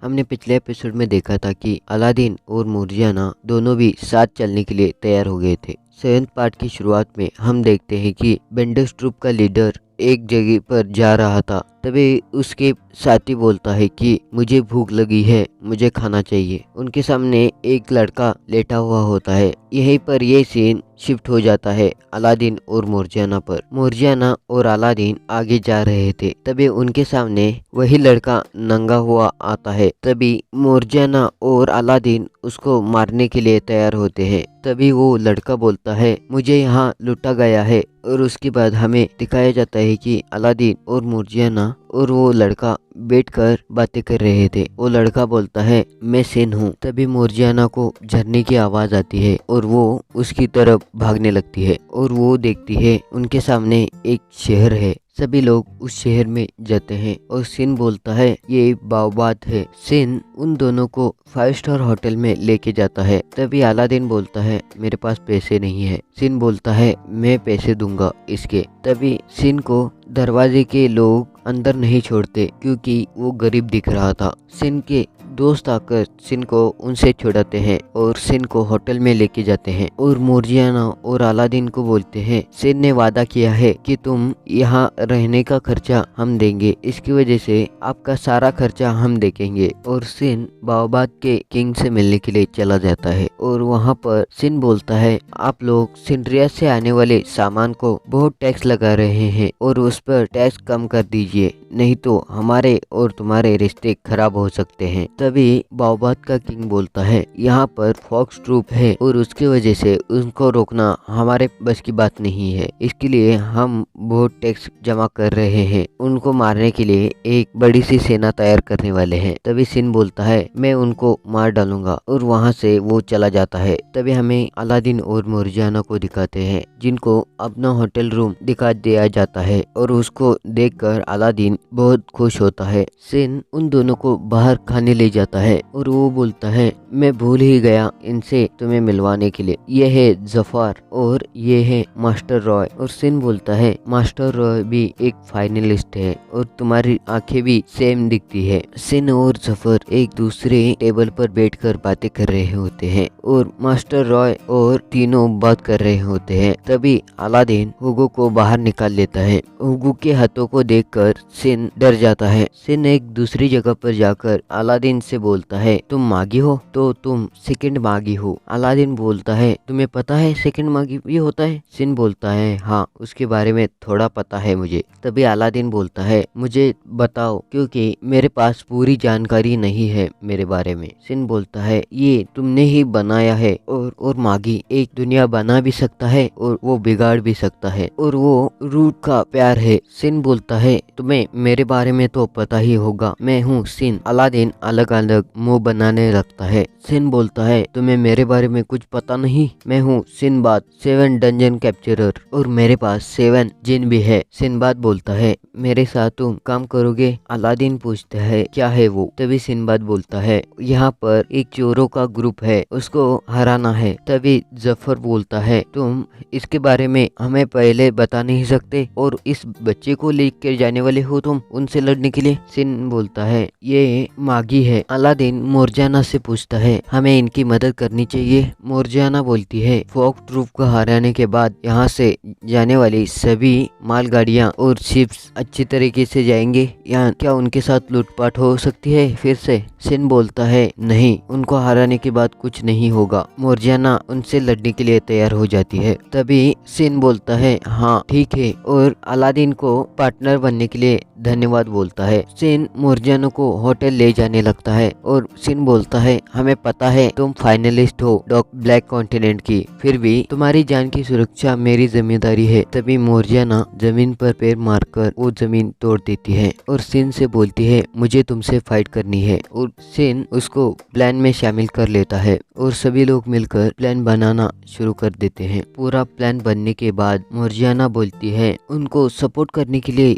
हमने पिछले एपिसोड में देखा था कि अलादीन और नूरजहां दोनों भी साथ चलने के लिए तैयार हो गए थे। 7th पार्ट की शुरुआत में हम देखते हैं कि बेंडर्स ट्रूप का लीडर एक जगह पर जा रहा था। तभी उसके साथी बोलता है कि मुझे भूख लगी है, मुझे खाना चाहिए। उनके सामने एक लड़का लेटा हुआ होता है। यहीं पर यह सीन शिफ्ट हो जाता है अलादीन और नूरजहां पर। नूरजहां और अलादीन आगे जा रहे थे, तभी उनके सामने वही लड़का नंगा हुआ आता है। तभी नूरजहां और अलादीन उसको मारने के लिए तैयार होते हैं। तभी वो लड़का बोलता है मुझे यहाँ लूटा गया है, और उसके बाद हमें दिखाया जाता है कि अलादीन और नूरजहां और वो लड़का बैठकर बातें कर रहे थे। वो लड़का बोलता है मैं सिन हूँ। तभी नूरजहां को झरने की आवाज आती है और वो उसकी तरफ भागने लगती है, और वो देखती है उनके सामने एक शहर है। सभी लोग उस शहर में जाते हैं और सिन बोलता है ये बाओबाद है। सिन उन दोनों को 5 स्टार होटल में लेके जाता है। तभी अलादीन बोलता है मेरे पास पैसे नहीं है। सिन बोलता है मैं पैसे दूंगा इसके। तभी सिन को दरवाजे के लोग अंदर नहीं छोड़ते क्योंकि वो गरीब दिख रहा था। सिन के दोस्त आकर सिन को उनसे छुड़ाते हैं और सिन को होटल में लेके जाते हैं, और नूरजहां और अलादीन को बोलते हैं सिन ने वादा किया है कि तुम यहाँ रहने का खर्चा हम देंगे, इसकी वजह से आपका सारा खर्चा हम देखेंगे। और सिन बाओबाद के किंग से मिलने के लिए चला जाता है, और वहाँ पर सिन बोलता है आप लोग सिंड्रिया से आने वाले सामान को बहुत टैक्स लगा रहे हैं और उस पर टैक्स कम कर दीजिए, नहीं तो हमारे और तुम्हारे रिश्ते खराब हो सकते हैं। तभी बाओबाद का किंग बोलता है यहाँ पर फॉक्स ट्रूप है और उसकी वजह से उनको रोकना हमारे बस की बात नहीं है, इसके लिए हम बहुत टैक्स जमा कर रहे हैं। उनको मारने के लिए एक बड़ी सी सेना तैयार करने वाले हैं। तभी सिन बोलता है मैं उनको मार डालूंगा, और वहाँ से वो चला जाता है। तभी हमें अलादीन और नूरजहां को दिखाते हैं जिनको अपना होटल रूम दिखा दिया जाता है, और उसको देखकर अलादीन बहुत खुश होता है। सिन उन दोनों को बाहर खाने ले जाता है और वो बोलता है मैं भूल ही गया इनसे तुम्हें मिलवाने के लिए, ये है जफर और ये है मास्टर रॉय। और सिन बोलता है मास्टर रॉय भी एक फाइनलिस्ट है और तुम्हारी आंखें भी सेम दिखती है। सिन और जफर एक दूसरे टेबल पर बैठकर बातें कर रहे होते हैं और मास्टर रॉय और तीनों बात कर रहे होते हैं। तभी अलादीन हुगो को बाहर निकाल लेता है। हुगो के हाथों को देखकर सिन डर जाता है। सिन एक दूसरी जगह पर जाकर अलादीन से बोलता है तुम मागी हो तो तुम सेकंड मागी हो। अलादीन बोलता है तुम्हें पता है सेकंड मागी भी होता है। सिन बोलता है हाँ, उसके बारे में थोड़ा पता है मुझे। तभी अलादीन बोलता है मुझे बताओ क्योंकि मेरे पास पूरी जानकारी नहीं है मेरे बारे में। सिन बोलता है ये तुमने ही बनाया है, और मागी एक दुनिया बना भी सकता है और वो बिगाड़ भी सकता है, और वो रूट का प्यार है। सिन बोलता है तुम्हें मेरे बारे में तो पता ही होगा, मैं हूँ सिन। अलादीन अलग अलग मुंह बनाने लगता है। सिन बोलता है तुम्हें मेरे बारे में कुछ पता नहीं, मैं हूँ सिनबाद 7 डंजन कैप्चरर और मेरे पास 7 जिन भी है। सिनबाद बोलता है मेरे साथ तुम काम करोगे। अलादीन पूछता है क्या है वो। तभी सिनबाद बोलता है यहाँ पर एक चोरों का ग्रुप है, उसको हराना है। तभी जफर बोलता है तुम इसके बारे में हमें पहले बता नहीं सकते, और इस बच्चे को लेकर जाने वाले हो तुम उनसे लड़ने के लिए। सिन बोलता है ये मागी है। अलादीन नूरजहां से पूछता है हमें इनकी मदद करनी चाहिए। नूरजहां बोलती है फॉक्स ट्रूप को हराने के बाद यहाँ से जाने वाली सभी मालगाड़ियाँ और शिप्स अच्छी तरीके से जाएंगे, या क्या उनके साथ लूटपाट हो सकती है फिर से। सिन बोलता है नहीं, उनको हराने के बाद कुछ नहीं होगा। नूरजहां उनसे लड़ने के लिए तैयार हो जाती है। तभी सिन बोलता है हाँ ठीक है, और अलादीन को पार्टनर बनने के लिए धन्यवाद बोलता है। सिन नूरजहां को होटल ले जाने लगता है और सिन बोलता है हमें पता है तुम फाइनलिस्ट हो ब्लैक कॉन्टिनेंट की, फिर भी तुम्हारी जान की सुरक्षा मेरी जिम्मेदारी है। तभी नूरजहां जमीन पर पैर मारकर वो जमीन तोड़ देती है और सिन से बोलती है मुझे तुमसे फाइट करनी है, और सिन उसको प्लान में शामिल कर लेता है और सभी लोग मिलकर प्लान बनाना शुरू कर देते हैं। पूरा प्लान बनने के बाद नूरजहां बोलती है उनको सपोर्ट करने के लिए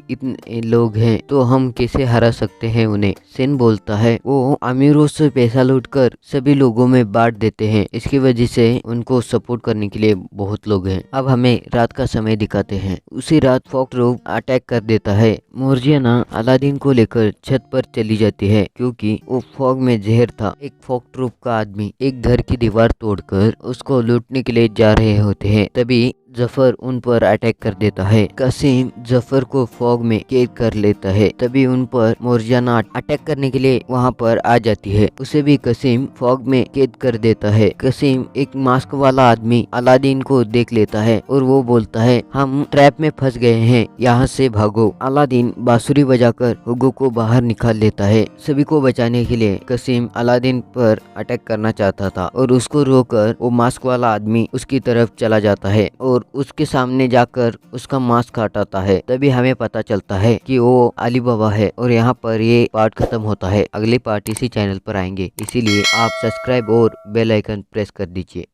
लोग हैं तो हम कैसे हरा सकते हैं उन्हें। सेन बोलता है वो अमीरों से पैसा लूटकर सभी लोगों में बांट देते हैं, इसकी वजह से उनको सपोर्ट करने के लिए बहुत लोग हैं। अब हमें रात का समय दिखाते हैं। उसी रात फॉग ट्रूप अटैक कर देता है। मोर्जियाना अलादीन को लेकर छत पर चली जाती है क्योंकि वो फॉग में जहर था। एक फॉग ट्रूप का आदमी एक घर की दीवार तोड़कर उसको लूटने के लिए जा रहे होते हैं। तभी जफर उन पर अटैक कर देता है। कसीम जफर को फॉग में कैद कर लेता है। तभी उन पर मोर्जियाना अटैक करने के लिए वहां पर आ जाती है। उसे भी कसीम फॉग में कैद कर देता है। कसीम एक मास्क वाला आदमी अलादीन को देख लेता है और वो बोलता है हम ट्रैप में फंस गए हैं, यहाँ से भागो। अलादीन बांसुरी बजाकर हुगो को बाहर निकाल लेता है। सभी को बचाने के लिए कसीम अलादीन पर अटैक करना चाहता था और उसको रोककर वो मास्क वाला आदमी उसकी तरफ चला जाता है और उसके सामने जाकर उसका मास्क हटाता है। तभी हमें पता चलता है कि वो अली बाबा है और यहाँ पर ये पार्ट खत्म होता है। अगले पार्ट इसी चैनल पर आएंगे, इसीलिए आप सब्सक्राइब और बेल आइकन प्रेस कर दीजिए।